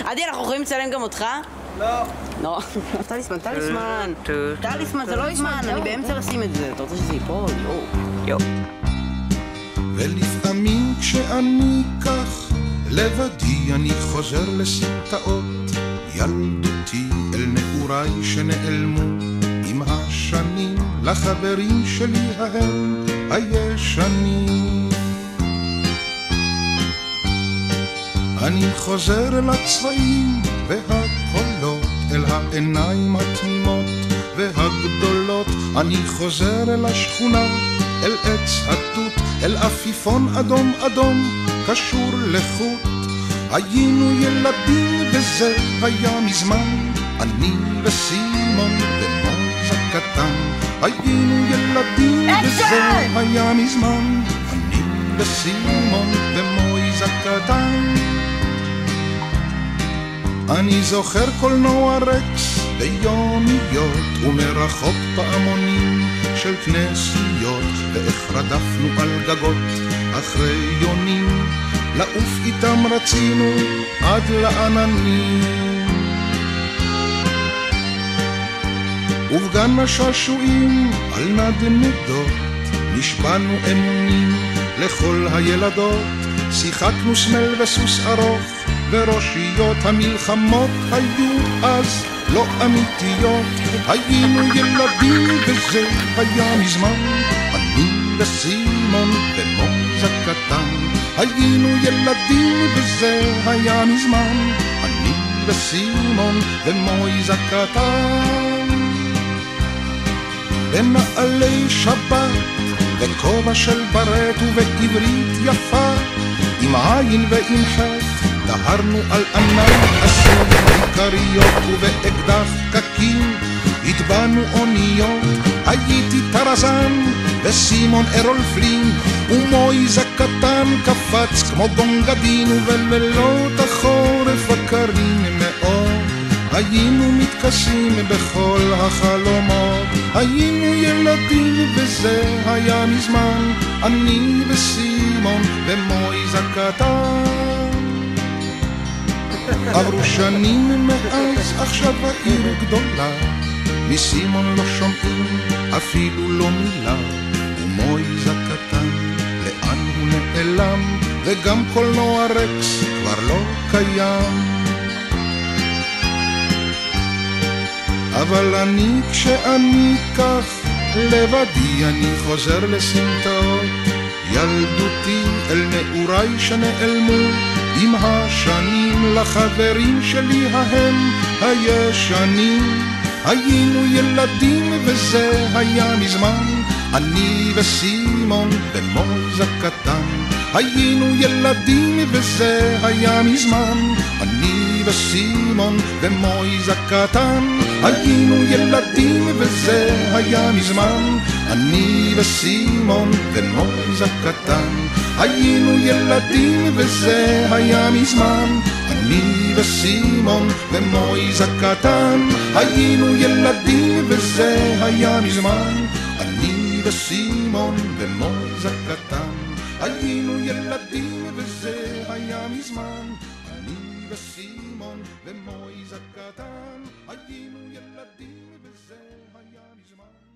עדי, אנחנו יכולים לצלם גם אותך? לא. לא. טליסמן, טליסמן. טליסמן, זה לא זמן, אני באמצע לשים את זה. אתה רוצה שזה ייפול? יו. ולפעמים כשאני כך לבדי אני חוזר לסמטאות ילדותי אל נעוריי שנעלמו עם השנים לחברים שלי ההם הישנים. אני חוזר אל הצבעים והקולות, אל העיניים התמימות והגדולות. אני חוזר אל השכונה, אל עץ התות, אל עפיפון אדום אדום קשור לחוט. היינו ילדים וזה היה מזמן, אני וסימון ומויז הקטן. היינו ילדים וזה היה מזמן, אני וסימון ומויז הקטן. אני זוכר קולנוע רקס ביומיות ומרחוק פעמונים של כנסיות, ואיך רדפנו על גגות אחרי יונים, לעוף איתם רצינו עד לעננים. ובגן השעשועים על נדנדות נשבענו אמונים לכל הילדות, שיחקנו סמל וסוס ארוך וראשיות. המלחמות היו אז לא אמיתיות, היינו ילדים וזה היה מזמן, אני וסימון ומויז הקטן. היינו ילדים וזה היה מזמן, אני וסימון ומויז הקטן. בנעלי שבת וכובע של ברט ובעברית יפה, עם עין ועם חטא דהרנו על ענן אסור בכריות, ובאקדח קקים הטבענו אוניות. הייתי טרזן וסימון ארול פלין, ומויז הקטן קפץ כמו בונגדין, ובלילות החורף הקרים מאוד היינו מתכסים בכל החלומות. היינו ילדים וזה היה מזמן, אני וסימון ומויז הקטן. עברו שנים מאז, עכשיו העיר גדולה, מסימון לא שומעים אפילו לא מילה. ומויז הקטן לאן הוא נעלם, וגם קולנוע רקס כבר לא קיים. אבל אני כשאני כך לבדי אני חוזר לסמטאות ילדותי, אל נעוריי שנעלמו עם השנים, לחברים שלי ההם הישנים. היינו ילדים וזה היה מזמן, אני וסימון ומויז הקטן. היינו ילדים וזה היה מזמן, אני וסימון ומויז הקטן. היינו ילדים וזה היה מזמן, אני וסימון ומויז הקטן. היינו ילדים וזה היה מזמן, אני וסימון ומויז הקטן. היינו ילדים וזה היה מזמן, אני וסימון ומויז הקטן. היינו ילדים וזה היה מזמן, אני וסימון ומויז הקטן. היינו ילדים וזה היה מזמן.